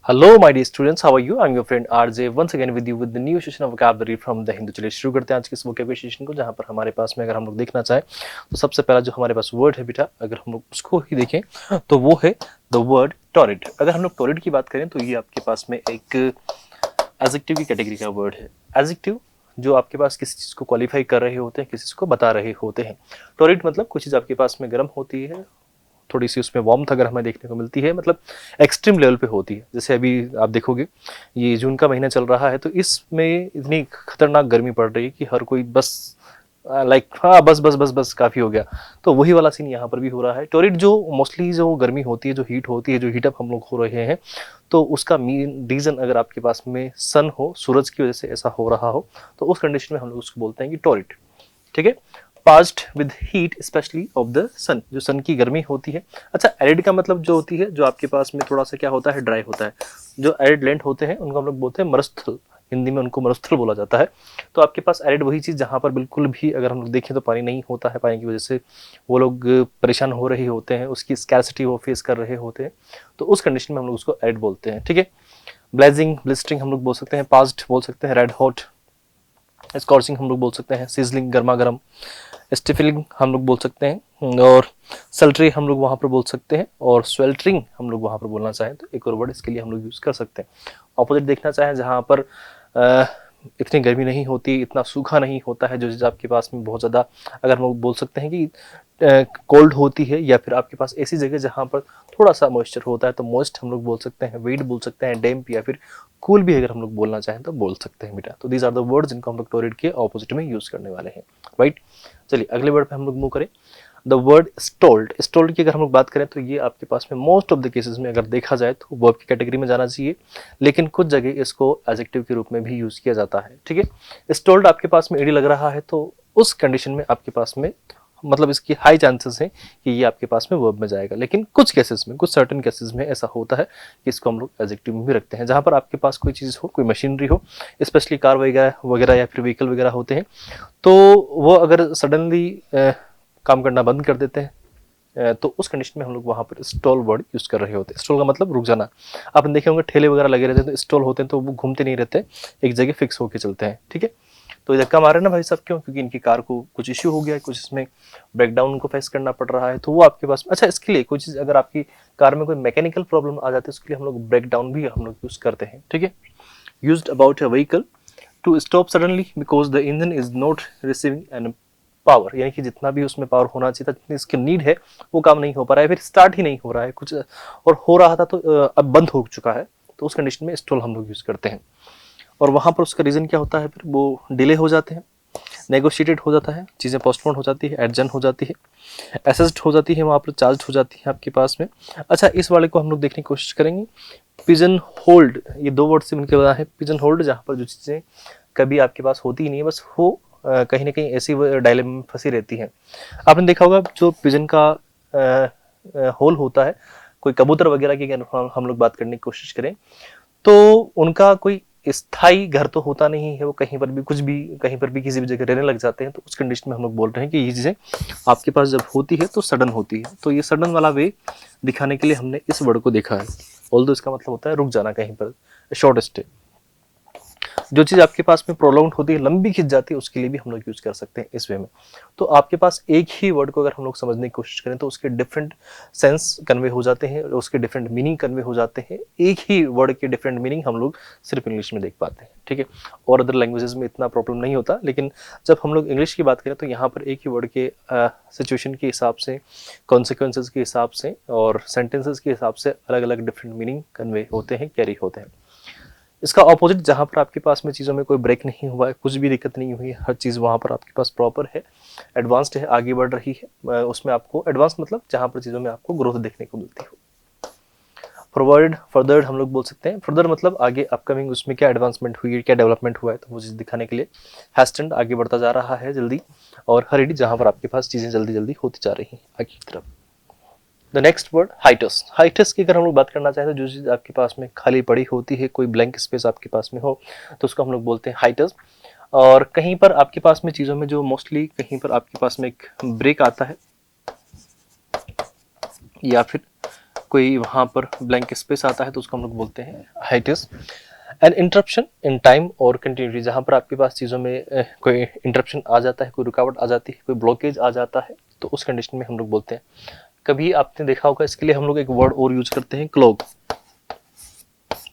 Hello my dear students, how are you? I am your friend RJ once again with you with the new session of vocabulary from the Hindu. चलिए शुरू करते हैं आज के इस vocabulary session को, जहां पर हमारे पास में अगर हम लोग देखना चाहें तो सबसे पहला जो हमारे पास वर्ड है बेटा, अगर हम लोग उसको ही देखें तो वो है द वर्ड टॉरिड। अगर हम लोग टॉरिड की बात करें तो ये आपके पास में एक एडजेक्टिव की कैटेगरी का वर्ड है। एडजेक्टिव जो आपके पास किसी चीज़ को क्वालिफाई कर रहे होते हैं, किसी चीज़ को बता रहे होते हैं। टॉरिड मतलब कोई चीज़ आपके पास में गर्म होती है, थोड़ी सी उसमें वार्मथ अगर हमें देखने को मिलती है, मतलब एक्सट्रीम लेवल पे होती है। जैसे अभी आप देखोगे ये जून का महीना चल रहा है, तो इसमें इतनी खतरनाक गर्मी पड़ रही है कि हर कोई बस लाइक हाँ बस बस बस बस काफ़ी हो गया। तो वही वाला सीन यहाँ पर भी हो रहा है। टोरिड जो मोस्टली जो गर्मी होती है, जो हीट होती है, जो हीटअप हम लोग हो रहे हैं, तो उसका मेन रीज़न अगर आपके पास में सन हो, सूरज की वजह से ऐसा हो रहा हो, तो उस कंडीशन में हम लोग उसको बोलते हैं कि टोरिड। ठीक है, parched with heat specially of the sun, जो सन की गर्मी होती है। अच्छा, एरिड का मतलब जो होती है, जो आपके पास में थोड़ा सा क्या होता है, ड्राई होता है। जो एरिड लैंड होते हैं उनको हम लोग बोलते हैं मरुस्थल, हिंदी में उनको मरुस्थल बोला जाता है। तो आपके पास एरिड वही चीज़ जहाँ पर बिल्कुल भी अगर हम लोग देखें तो पानी नहीं होता है, पानी की वजह से वो लोग परेशान हो रहे होते हैं, उसकी स्कैरसिटी वो फेस कर रहे होते हैं, तो उस कंडीशन में हम लोग उसको एरिड बोलते हैं। ठीक है, ब्लेजिंग, ब्लिस्टरिंग हम लोग बोल सकते हैं, पास्ड बोल सकते हैं, रेड हॉट, स्कॉर्चिंग हम लोग बोल सकते हैं, सिजलिंग गर्मा गर्म, स्टिफलिंग हम लोग बोल सकते हैं, और सल्ट्री हम लोग वहाँ पर बोल सकते हैं, और स्वेल्टरिंग हम लोग वहाँ पर बोलना चाहें तो एक और वर्ड इसके लिए हम लोग यूज़ कर सकते हैं। ऑपोजिट देखना चाहें जहाँ पर इतनी गर्मी नहीं होती, इतना सूखा नहीं होता है, जो चीज़ आपके पास में बहुत ज़्यादा अगर हम लोग बोल सकते हैं कि कोल्ड होती है, या फिर आपके पास ऐसी जगह जहाँ पर थोड़ा सा मॉइस्चर होता है, तो मॉइस्ट हम लोग बोल सकते हैं, वेट बोल सकते हैं, डैम्प, या फिर कूल भी अगर हम लोग बोलना चाहें तो बोल सकते हैं बेटा। तो दीज आर द वर्ड्स जिनको हम लोग टोरिड के ऑपोजिट में यूज़ करने वाले हैं, राइट। चलिए अगले वर्ड पे हम लोग मूव करें, द वर्ड स्टोल्ड। स्टोल्ड की अगर हम लोग बात करें तो ये आपके पास में मोस्ट ऑफ द केसेस में अगर देखा जाए तो वर्ब की कैटेगरी में जाना चाहिए, लेकिन कुछ जगह इसको एडजेक्टिव के रूप में भी यूज़ किया जाता है। ठीक है, स्टोल्ड आपके पास में एडी लग रहा है, तो उस कंडीशन में आपके पास में मतलब इसकी हाई चांसेस हैं कि ये आपके पास में वर्ब में जाएगा। लेकिन कुछ केसेस में, कुछ सर्टेन केसेस में ऐसा होता है कि इसको हम लोग एडजेक्टिव में भी रखते हैं, जहाँ पर आपके पास कोई चीज़ हो, कोई मशीनरी हो, स्पेशली कार वगैरह वगैरह या फिर व्हीकल वगैरह होते हैं, तो वो अगर सडनली काम करना बंद कर देते हैं, तो उस कंडीशन में हम लोग वहाँ पर स्टॉल वर्ड यूज़ कर रहे होते हैं। स्टॉल का मतलब रुक जाना। आपने देखे होंगे ठेले वगैरह लगे रहते हैं, तो स्टॉल होते हैं, तो वो घूमते नहीं रहते, एक जगह फिक्स होकर चलते हैं। ठीक है, तो धक्का मारे ना भाई साहब, क्यों? क्योंकि इनकी कार को कुछ इश्यू हो गया है, कुछ इसमें ब्रेकडाउन उनको फेस करना पड़ रहा है, तो वो आपके पास अच्छा इसके लिए कोई चीज़ अगर आपकी कार में कोई मैकेनिकल प्रॉब्लम आ जाती है, उसके लिए हम लोग ब्रेकडाउन भी हम लोग यूज़ करते हैं। ठीक है, used about a vehicle to stop suddenly because the engine is not receiving an power, यानी कि जितना भी उसमें पावर होना चाहिए था, जितनी इसकी नीड है, वो काम नहीं हो पा रहा है, फिर स्टार्ट ही नहीं हो रहा है कुछ, और हो रहा था तो अब बंद हो चुका है, तो उस कंडीशन में स्टॉल हम लोग यूज़ करते हैं। और वहाँ पर उसका रीज़न क्या होता है, फिर वो डिले हो जाते हैं, नेगोशिएटेड हो जाता है, चीज़ें पोस्टपोन हो जाती है, एडजन हो जाती है, असेस्ड हो जाती है, वहाँ पर चार्ज हो जाती है आपके पास में। अच्छा, इस वाले को हम लोग देखने की कोशिश करेंगे, पिजन होल्ड। ये दो वर्ड से मिलकर बना है पिजन होल्ड, जहाँ पर जो चीज़ें कभी आपके पास होती ही नहीं है, बस वो कहीं ना कहीं ऐसी डायलेमा में फंसी रहती हैं। आपने देखा होगा जो पिजन का होल होता है, कोई कबूतर वगैरह की अगर हम लोग बात करने की कोशिश करें, तो उनका कोई स्थायी घर तो होता नहीं है, वो कहीं पर भी कुछ भी कहीं पर भी किसी भी जगह रहने लग जाते हैं। तो उस कंडीशन में हम लोग बोल रहे हैं कि ये चीज़ें आपके पास जब होती है तो सडन होती है। तो ये सडन वाला वे दिखाने के लिए हमने इस वर्ड को देखा है। ऑल्दो इसका मतलब होता है रुक जाना कहीं पर, शॉर्ट स्टे। जो चीज़ आपके पास में प्रोलॉन्ग होती है, लंबी खिंच जाती है, उसके लिए भी हम लोग यूज़ कर सकते हैं इस वे में। तो आपके पास एक ही वर्ड को अगर हम लोग समझने की कोशिश करें तो उसके डिफरेंट सेंस कन्वे हो जाते हैं, उसके डिफरेंट मीनिंग कन्वे हो जाते हैं। एक ही वर्ड के डिफरेंट मीनिंग हम लोग सिर्फ इंग्लिश में देख पाते हैं। ठीक है, और अदर लैंग्वेजेस में इतना प्रॉब्लम नहीं होता, लेकिन जब हम लोग इंग्लिश की बात करें तो यहाँ पर एक ही वर्ड के सिचुएशन के हिसाब से, कॉन्सिक्वेंसेज के हिसाब से और सेंटेंसेस के हिसाब से अलग अलग डिफरेंट मीनिंग कन्वे होते हैं, कैरी होते हैं। इसका ऑपोजिट, जहाँ पर आपके पास में चीज़ों में कोई ब्रेक नहीं हुआ है, कुछ भी दिक्कत नहीं हुई है, हर चीज़ वहाँ पर आपके पास प्रॉपर है, एडवांस्ड है, आगे बढ़ रही है, उसमें आपको एडवांस मतलब जहाँ पर चीज़ों में आपको ग्रोथ देखने को मिलती हो। फॉरवर्ड, फर्दर हम लोग बोल सकते हैं। फर्दर मतलब आगे अपकमिंग, उसमें क्या एडवांसमेंट हुई है, क्या डेवलपमेंट हुआ है, तो वो चीज़ दिखाने के लिए। हैस्टेंड, आगे बढ़ता जा रहा है जल्दी, और हरीड, जहाँ पर आपके पास चीज़ें जल्दी जल्दी होती जा रही हैं आगे की तरफ। The next word hiatus. Hiatus की अगर हम लोग बात करना चाहें तो जो चीज़ आपके पास में खाली पड़ी होती है, कोई ब्लैंक स्पेस आपके पास में हो, तो उसको हम लोग बोलते हैं हाइटस। और कहीं पर आपके पास में चीज़ों में जो मोस्टली कहीं पर आपके पास में एक ब्रेक आता है, या फिर कोई वहाँ पर ब्लैंक स्पेस आता है तो उसको हम लोग बोलते हैं hiatus. An interruption in time और कंटिन्यूटी, जहाँ पर आपके पास चीज़ों में कोई इंटरप्शन आ जाता है, कोई रुकावट आ जाती है, कोई ब्लॉकेज आ जाता है, तो उस कंडीशन में हम लोग बोलते हैं। कभी आपने देखा होगा, इसके लिए हम लोग एक वर्ड और यूज करते हैं, क्लॉग।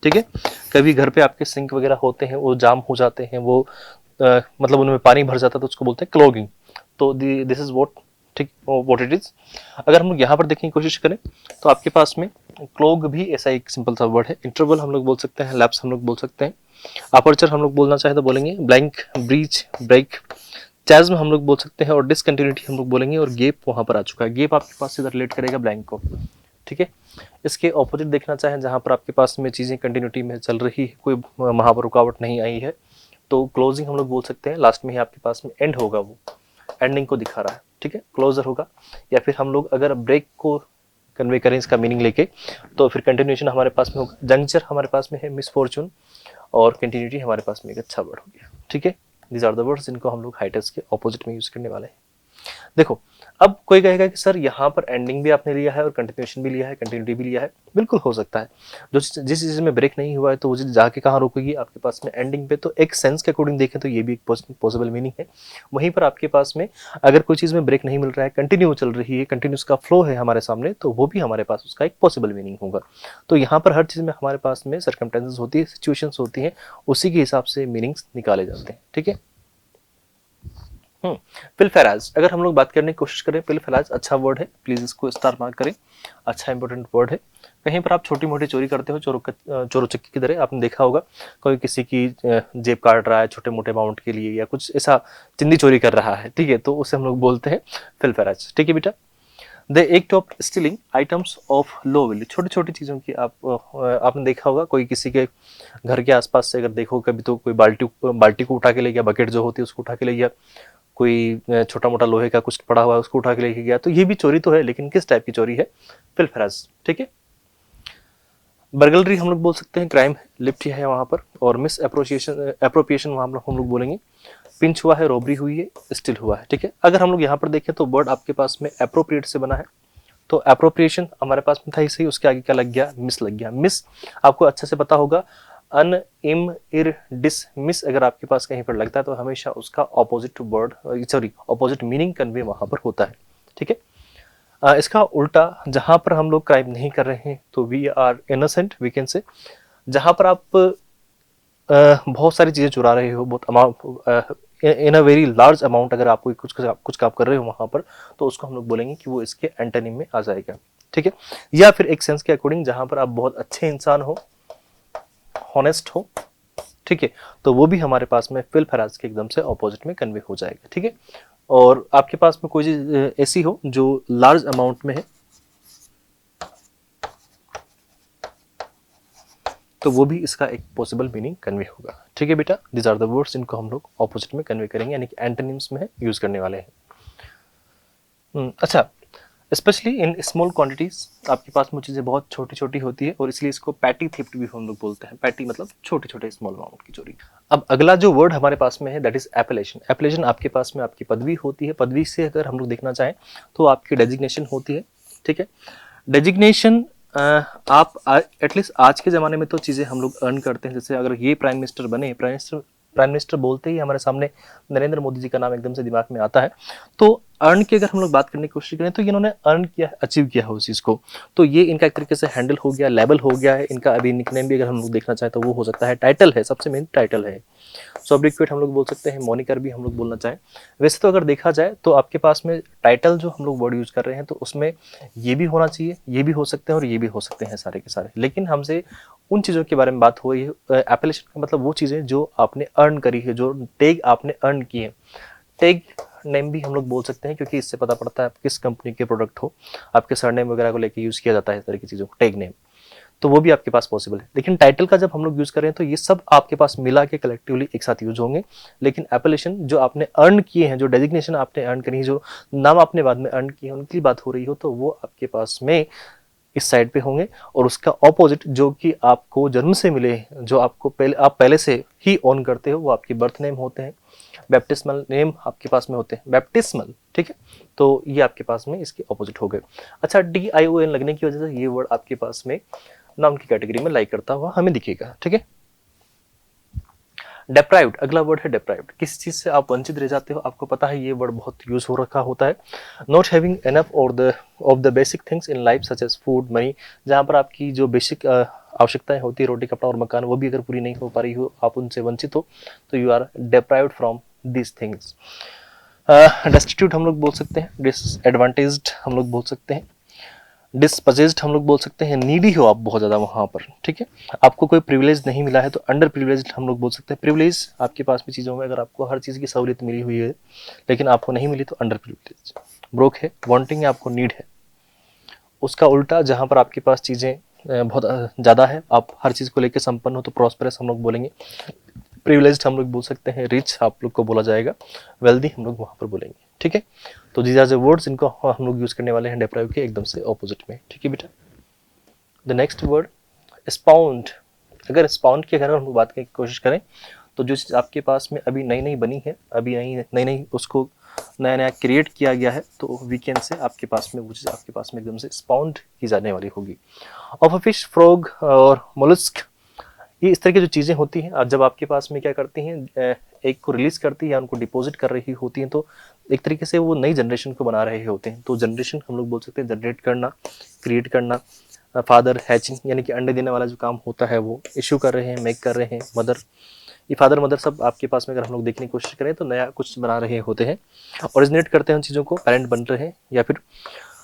ठीक है, कभी घर पे आपके सिंक वगैरह होते हैं, वो जाम हो जाते हैं, वो मतलब उनमें पानी भर जाता है, तो उसको बोलते हैं क्लॉगिंग। तो दिस इज व्हाट, ठीक, व्हाट इट इज। अगर हम लोग यहाँ पर देखने की कोशिश करें तो आपके पास में क्लॉग भी ऐसा एक सिंपल सा वर्ड है। इंटरवल हम लोग बोल सकते हैं, लैप्स हम लोग बोल सकते हैं, अपर्चर हम लोग बोलना चाहे तो बोलेंगे, ब्लैंक, ब्रीच, ब्रेक, चैज्म हम लोग बोल सकते हैं, और डिसकंटिन्यूटी हम लोग बोलेंगे। और गेप वहां पर आ चुका है, गेप आपके पास सीधा रिलेट करेगा ब्लैंक को। ठीक है, इसके ऑपोजिट देखना चाहें, जहां पर आपके पास में चीजें कंटिन्यूटी में चल रही है, कोई वहां पर रुकावट नहीं आई है, तो क्लोजिंग हम लोग बोल सकते हैं। लास्ट में ही आपके पास में एंड होगा, वो एंडिंग को दिखा रहा है। ठीक है, क्लोजर होगा। या फिर हम लोग अगर ब्रेक को कन्वे करें इसका मीनिंग लेके, तो फिर कंटिन्यूएशन हमारे पास में होगा, जंक्चर हमारे पास में है, मिसफॉर्चून, और कंटिन्यूटी हमारे पास में एक अच्छा वर्ड हो गया। ठीक है, दीज आर द वर्ड्स जिनको हम लोग हाइटस के ऑपोजिट में यूज करने वाले हैं। देखो, अब कोई कहेगा कि सर यहाँ पर एंडिंग भी आपने लिया है और कंटिन्यूएशन भी लिया है, कंटिन्यूटी भी लिया है। बिल्कुल हो सकता है, जिस चीज़ में ब्रेक नहीं हुआ है तो वो चीज़ जाके कहाँ रुकेगी, आपके पास में एंडिंग पे। तो एक सेंस के अकॉर्डिंग देखें तो ये भी एक पॉसिबल मीनिंग है। वहीं पर आपके पास में अगर कोई चीज़ में ब्रेक नहीं मिल रहा है, कंटिन्यू चल रही है, कंटिन्यूस का फ्लो है हमारे सामने, तो वो भी हमारे पास उसका एक पॉसिबल मीनिंग होगा। तो यहाँ पर हर चीज़ में हमारे पास में सर्कमस्टेंसेस होती है, सिचुएशंस होती हैं, उसी के हिसाब से मीनिंग्स निकाले जाते हैं। ठीक है, पिलफेराज, अगर हम लोग बात करने की कोशिश करें, पिलफेराज अच्छा वर्ड है, प्लीज इसको स्टार मार्क करें, अच्छा इंपॉर्टेंट वर्ड है। कहीं पर आप छोटी मोटी चोरी करते हो, चोरों चक्की की तरह, आपने देखा होगा कोई किसी की जेब काट रहा है छोटे मोटे अमाउंट के लिए, या कुछ ऐसा चिंदी चोरी कर रहा है, ठीक है, तो उसे हम लोग बोलते हैं पिलफेराज। ठीक है बेटा, the act of stealing items of low value, छोटी छोटी चीज़ों की आपने देखा होगा, कोई किसी के घर के आसपास से अगर देखो कभी, तो कोई बाल्टी को उठा के ले गया, बकेट जो होती है उसको उठा के ले गया, कोई छोटा मोटा लोहे का कुछ पड़ा हुआ है उसको उठा के लेके गया, तो ये भी चोरी तो है, लेकिन किस टाइप की चोरी है, पिलफेराज। ठीक है, बर्गलरी हम लोग बोल सकते हैं, क्राइम है, लिफ्ट है वहां पर, और मिस अप्रोप्रिएशन वहां हम लोग बोलेंगे, पिंच हुआ है, रॉबरी हुई है, स्टिल हुआ है। ठीक है, अगर हम लोग यहाँ पर देखें तो वर्ड आपके पास में अप्रोप्रिएट से बना है, तो अप्रोप्रिएशन हमारे पास में था ही सही, उसके आगे क्या लग गया, मिस लग गया। मिस आपको अच्छे से पता होगा, अन, इम, इर, डिस, मिस अगर आपके पास कहीं पर लगता है तो हमेशा उसका opposite word, sorry opposite meaning convey वहां पर होता है। ठीक है, इसका उल्टा, जहां पर हम लोग क्राइम नहीं कर रहे हैं तो we are innocent, we can say. जहां पर आप बहुत सारी चीजें चुरा रहे हो, बहुत amount, in a very large amount, अगर आप कुछ काम कर रहे हो वहां पर, तो उसको हम लोग बोलेंगे कि वो इसके एंटोनिम में आ जाएगा। ठीक है, या फिर एक सेंस के अकॉर्डिंग जहां पर आप बहुत अच्छे इंसान हो, हॉनेस्ट हो, ठीक है, तो वो भी हमारे पास में पिलफेराज के एकदम से ऑपोजिट में कन्वे हो जाएगा। ठीक है, और आपके पास में कोई चीज ऐसी हो जो लार्ज अमाउंट में है, तो वो भी इसका एक पॉसिबल मीनिंग कन्वे होगा। ठीक है बेटा, दीज आर द वर्ड्स जिनको हम लोग ऑपोजिट में कन्वे करेंगे, यानी कि एंटोनिम्स में यूज करने वाले हैं। अच्छा, स्पेशली इन स्मॉल क्वांटिटीज, आपके पास में चीज़ें बहुत छोटी छोटी होती है, और इसलिए इसको पैटी थेफ्ट भी हम लोग बोलते हैं। पैटी मतलब छोटे छोटे स्मॉल अमाउंट की चोरी। अब अगला जो वर्ड हमारे पास में है, दैट इज एपेलेशन। एपेलेशन आपके पास में आपकी पदवी होती है, पदवी से अगर हम लोग देखना चाहें तो आपकी डेजिग्नेशन होती है। ठीक है, डेजिग्नेशन आप एटलीस्ट आज के ज़माने में तो चीज़ें हम लोग अर्न करते हैं। जैसे अगर ये प्राइम मिनिस्टर बने, प्राइम मिनिस्टर बोलते ही हमारे सामने नरेंद्र मोदी जी का नाम एकदम से दिमाग में आता है। तो अर्न की अगर हम लोग बात करने की कोशिश करें तो इन्होंने अर्न किया है, अचीव किया है उस चीज़ को, तो ये इनका एक तरीके से हैंडल हो गया, लेबल हो गया है इनका। अभी निकनेम भी अगर हम लोग देखना चाहें तो वो हो सकता है, टाइटल है, सबसे मेन टाइटल है। सोब्रिक्वेट हम लोग बोल सकते हैं, मोनिकर भी हम लोग बोलना चाहें। वैसे तो अगर देखा जाए तो आपके पास में टाइटल जो हम लोग वर्ड यूज कर रहे हैं, तो उसमें ये भी होना चाहिए, ये भी हो सकते हैं और ये भी हो सकते हैं सारे के सारे। लेकिन हमसे उन चीज़ों के बारे में बात हो रही है। एप्लीकेशन का मतलब वो चीज़ें जो आपने अर्न करी है, जो टैग आपने अर्न किए हैं। टैग नेम भी हम लोग बोल सकते हैं, क्योंकि इससे पता पड़ता है आप किस कंपनी के प्रोडक्ट हो, आपके सरनेम वगैरह को लेके यूज़ किया जाता है इस तरह की चीज़ों को, टैग नेम, तो वो भी आपके पास पॉसिबल है। लेकिन टाइटल का जब हम लोग यूज़ करें तो ये सब आपके पास मिला के कलेक्टिवली एक साथ यूज होंगे। लेकिन एप्लीकेशन जो आपने अर्न किए हैं, जो डेजिग्नेशन आपने अर्न करी है, जो नाम आपने बाद में अर्न किए हैं, उनकी बात हो रही हो, तो वो आपके पास में इस साइड पे होंगे। और उसका ऑपोजिट जो कि आपको जन्म से मिले, जो आपको आप पहले से ही ऑन करते हो, वो आपके बर्थ नेम होते हैं, बैप्टिस्मल नेम आपके पास में होते हैं, बैप्टिस्मल, ठीक है। तो ये आपके पास में इसके ऑपोजिट हो गए। अच्छा, DION लगने की वजह से ये वर्ड आपके पास में नाउन की कैटेगरी में लाइक करता हुआ हमें दिखेगा, ठीक है। डेप्राइव्ड, अगला वर्ड है डेप्राइव्ड। किस चीज से आप वंचित रह जाते हो, आपको पता है ये वर्ड बहुत यूज हो रखा होता है। Not having enough of the basic things in life such as food, money, जहाँ पर आपकी जो बेसिक आवश्यकताएं होती है, रोटी कपड़ा और मकान, वो भी अगर पूरी नहीं हो पा रही हो, आप उनसे वंचित हो, तो you are deprived from these things. Destitute हम लोग बोल सकते हैं, डिसएडवांटेज्ड हम लोग बोल सकते हैं, डिस्पजेस्ड हम लोग बोल सकते हैं, नीडी हो आप बहुत ज़्यादा वहाँ पर, ठीक है। आपको कोई प्रिविलेज नहीं मिला है तो अंडर प्रिविलेज्ड हम लोग बोल सकते हैं। प्रिविलेज आपके पास भी चीज़ों में अगर आपको हर चीज़ की सहूलियत मिली हुई है लेकिन आपको नहीं मिली तो अंडर प्रिविलेज। ब्रोक है, वांटिंग है, आपको नीड है। उसका उल्टा, जहाँ पर आपके पास चीज़ें बहुत ज़्यादा है, आप हर चीज़ को लेकर संपन्न हो, तो प्रॉस्पेरस हम लोग बोलेंगे। प्रिविलेज्ड हम लोग बोल सकते हैं, रिच आप लोग को बोला जाएगा, वेल्दी हम लोग वहाँ पर बोलेंगे, ठीक है। तो दीज आर द वर्ड्स इनको हम लोग यूज करने वाले हैं डेप्राइव के एकदम से ऑपोजिट में, ठीक है बेटा। The next word expound. अगर स्पाउंड की अगर हम लोग बात करने की कोशिश करें तो जो चीज़ आपके पास में अभी नई नई बनी है, अभी नई उसको नया नया क्रिएट किया गया है, तो वीकेंड से आपके पास में वो चीज़ आपके पास में एकदम से स्पाउंड की जाने वाली होगी। ऑफ अ फिश, फ्रॉग और मोलस्क, ये इस तरह की जो चीज़ें होती हैं, जब आपके पास में क्या करती हैं, एक को रिलीज करती है या उनको डिपॉजिट कर रही होती हैं, तो एक तरीके से वो नई जनरेशन को बना रहे होते हैं। तो जनरेशन हम लोग बोल सकते हैं जनरेट करना, क्रिएट करना। फादर हैचिंग, यानी कि अंडे देने वाला जो काम होता है वो इश्यू कर रहे हैं, मेक कर रहे हैं। मदर, ये फादर मदर सब आपके पास में अगर हम लोग देखने की कोशिश करें तो नया कुछ बना रहे होते हैं, ओरिजिनेट करते हैं उन चीज़ों को, पेरेंट बन रहे हैं या फिर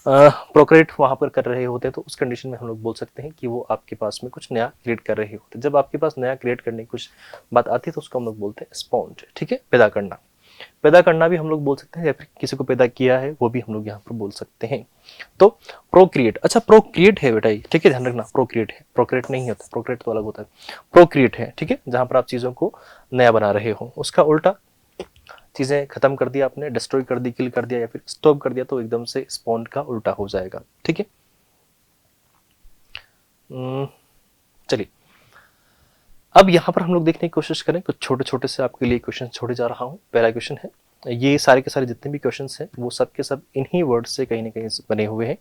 प्रोक्रिएट वहाँ पर कर रहे होते हैं, तो उस कंडीशन में हम लोग बोल सकते हैं कि वो आपके पास में कुछ नया क्रिएट कर रहे होते हैं। जब आपके पास नया क्रिएट करने की कुछ बात आती है तो उसको हम लोग बोलते हैं स्पाउंड, ठीक है। पैदा करना, पैदा करना भी हम लोग बोल सकते हैं, या फिर किसी को पैदा किया है वो भी हम लोग यहाँ पर बोल सकते हैं। तो प्रोक्रिएट, अच्छा प्रोक्रिएट है बेटा, ठीक है, ध्यान रखना, प्रोक्रिएट है, प्रोक्रिएट नहीं होता, प्रोक्रिएट तो अलग होता है, प्रोक्रिएट है, ठीक है, जहाँ पर आप चीज़ों को नया बना रहे हो। उसका उल्टा, चीज़ें खत्म कर दिया आपने, डिस्ट्रॉय कर दी, किल कर दिया या फिर स्टॉप कर दिया, तो एकदम से स्पॉन्ड का उल्टा हो जाएगा, ठीक है। चलिए, अब यहाँ पर हम लोग देखने की कोशिश करें, कुछ छोटे छोटे से आपके लिए क्वेश्चन छोड़े जा रहा हूँ। पहला क्वेश्चन है, ये सारे के सारे जितने भी क्वेश्चन हैं वो सब के सब इन्हीं वर्ड से कहीं ना कहीं बने हुए हैं।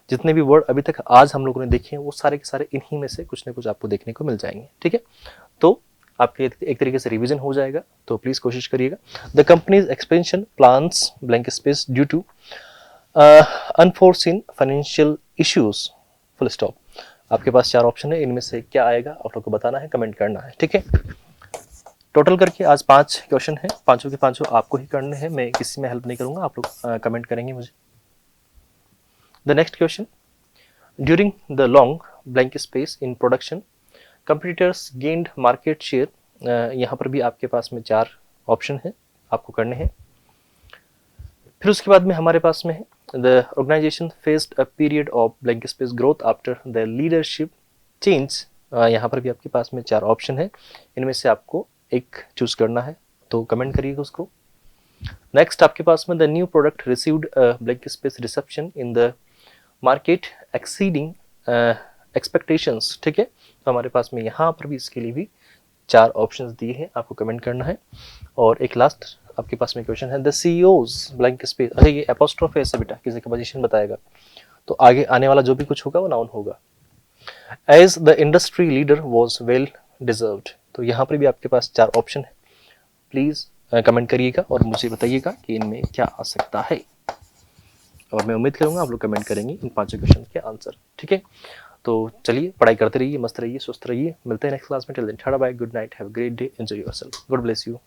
जितने भी वर्ड अभी तक आज हम लोगों ने देखे हैं वो सारे के सारे इन्हीं में से कुछ ना कुछ आपको देखने को मिल जाएंगे, ठीक है। तो आपके एक तरीके से रिवीजन हो जाएगा, तो प्लीज कोशिश करिएगा। The companies expansion plans blank space due to unforeseen financial issues, full stop. आपके पास 4 ऑप्शन है, इनमें से क्या आएगा आप लोग को बताना है, कमेंट करना है, ठीक है। टोटल करके आज 5 क्वेश्चन है, पांचों के पांचों आपको ही करने हैं, मैं किसी में हेल्प नहीं करूंगा, आप लोग कमेंट करेंगे मुझे। The next question, during the long blank space in production competitors gained market share. यहाँ पर भी आपके पास में 4 ऑप्शन है, आपको करने हैं। फिर उसके बाद में हमारे पास में है the organisation faced a period of blank space growth after the leadership change. यहाँ पर भी आपके पास में 4 ऑप्शन है, इनमें से आपको एक चूज करना है, तो कमेंट करिएगा उसको। नेक्स्ट आपके पास में the new product received blank space reception in the market exceeding expectations, ठीक है। तो हमारे पास में यहाँ पर भी इसके लिए भी 4 ऑप्शंस दिए हैं, आपको कमेंट करना है। और एक लास्ट आपके पास में क्वेश्चन है, द CEOs ब्लैंक स्पेस, अच्छा ये एपोस्ट्रोफ है बेटा, किसी का पोजीशन बताएगा, तो आगे आने वाला जो भी कुछ होगा वो नाउन होगा। As the industry leader was well deserved, तो यहाँ पर भी आपके पास 4 ऑप्शन है, प्लीज कमेंट करिएगा और मुझे बताइएगा कि इनमें क्या आ सकता है, और मैं उम्मीद करूंगा आप लोग कमेंट करेंगे इन 5 क्वेश्चन के आंसर, ठीक है। तो चलिए पढ़ाई करते रहिए, मस्त रहिए, स्वस्थ रहिए, मिलते हैं नेक्स्ट क्लास में। Till then tata bye, good night, have a great day, enjoy yourself, God bless you.